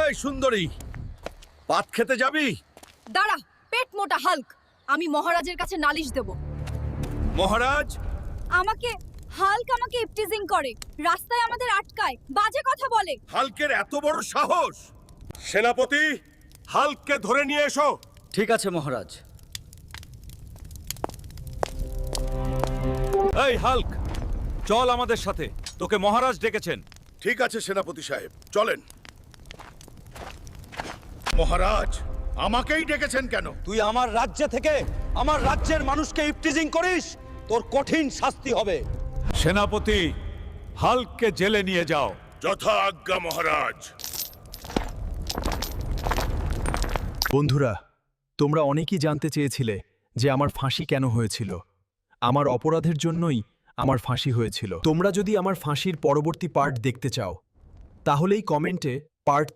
এই সুন্দরী, ভাত খেতে যাবি? দাঁড়া, পেট মোটা হাল্ক। আমি মহারাজের কাছে নালিশ দেব। মহারাজ, হাল্ক আমাকে ইপটিজিং করে, রাস্তায় আমাদের আটকায়, বাজে কথা বলে। হাল্কের এত বড় সাহস! সেনাপতি, হাল্ককে ধরে নিয়ে এসো। ঠিক আছে মহারাজ। এই হাল্ক, চল আমাদের সাথে, তোকে মহারাজ ডেকেছেন। ঠিক আছে সেনাপতি সাহেব, চলেন। মহারাজ, আমাকেই ডেকেছেন কেন? তুই আমার রাজ্য থেকে আমার রাজ্যের মানুষকে ইপটিজিং করিস, তোর কঠিন শাস্তি হবে। সেনাপতি, হাল্ককে জেলে নিয়ে যাও। যথা আজ্ঞা মহারাজ। বন্ধুরা, তোমরা অনেকেই জানতে চেয়েছিলে যে আমার ফাঁসি কেন হয়েছিল। আমার অপরাধের জন্যই আমার ফাঁসি হয়েছিল। তোমরা যদি আমার ফাঁসির পরবর্তী পার্ট দেখতে চাও, তাহলেই কমেন্টে পার্ট